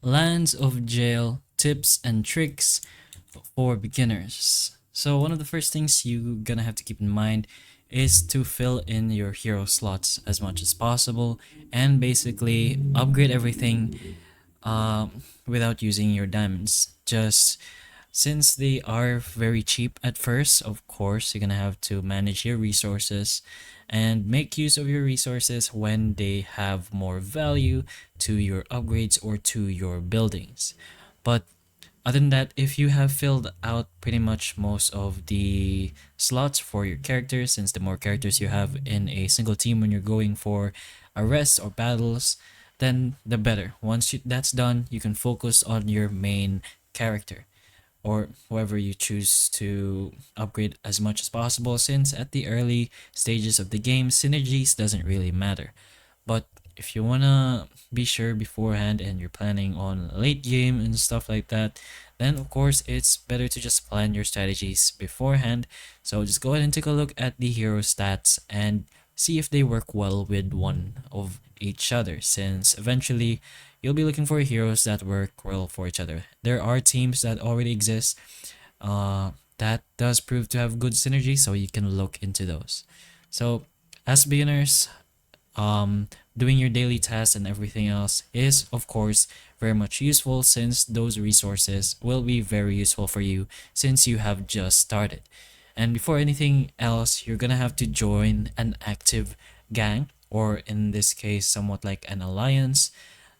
Lands of Jail tips and tricks for beginners. So one of the first things you're gonna have to keep in mind is to fill in your hero slots as much as possible and basically upgrade everything without using your diamonds. Just since they are very cheap at first, of course, you're gonna have to manage your resources and make use of your resources when they have more value to your upgrades or to your buildings. But other than that, if you have filled out pretty much most of the slots for your characters, since the more characters you have in a single team when you're going for arrests or battles, then the better. Once that's done, you can focus on your main character or whoever you choose to upgrade as much as possible, since at the early stages of the game synergies doesn't really matter. But if you wanna be sure beforehand and you're planning on late game and stuff like that, then of course it's better to just plan your strategies beforehand. So just go ahead and take a look at the hero stats and see if they work well with one of each other, since eventually you'll be looking for heroes that work well for each other. There are teams that already exist that does prove to have good synergy, so you can look into those. So as beginners, doing your daily tasks and everything else is of course very much useful, since those resources will be very useful for you since you have just started. And before anything else, you're gonna have to join an active gang, or in this case somewhat like an alliance.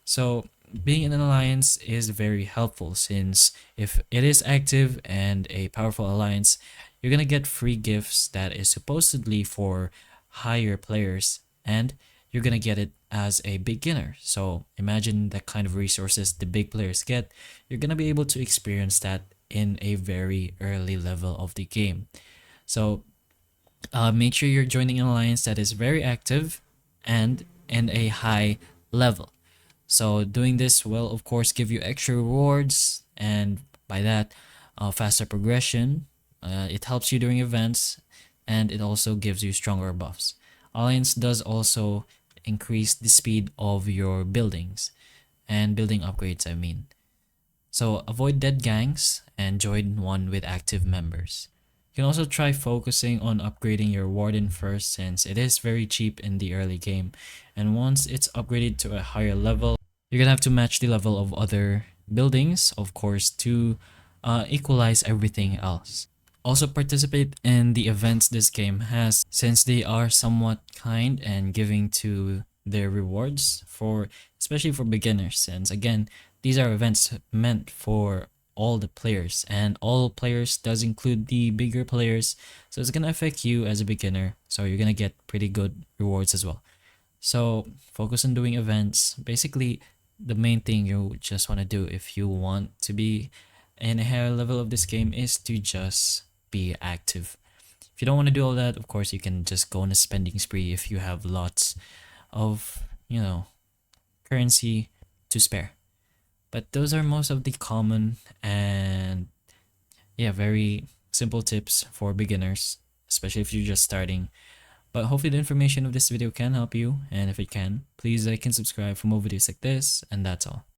So being in an alliance is very helpful, since if it is active and a powerful alliance, you're gonna get free gifts that is supposedly for higher players, and you're gonna get it as a beginner. So imagine the kind of resources the big players get. You're gonna be able to experience that in a very early level of the game. So make sure you're joining an alliance that is very active and in a high level. So doing this will of course give you extra rewards, and by that, faster progression. It helps you during events, and it also gives you stronger buffs. Alliance does also increase the speed of your buildings and building upgrades, I mean. So avoid dead gangs and join one with active members. You can also try focusing on upgrading your warden first, since it is very cheap in the early game, and once it's upgraded to a higher level, you're gonna have to match the level of other buildings, of course, to equalize everything else. Also participate in the events this game has, since they are somewhat kind and giving to their rewards, for especially for beginners, since again these are events meant for all the players, and all players does include the bigger players, so it's gonna affect you as a beginner, so you're gonna get pretty good rewards as well. So focus on doing events. Basically, the main thing you just want to do if you want to be in a higher level of this game is to just be active. If you don't want to do all that, of course you can just go on a spending spree if you have lots of, currency to spare. But those are most of the common and yeah, very simple tips for beginners, especially if you're just starting. But hopefully the information of this video can help you, and if it can, please like and subscribe for more videos like this, and that's all.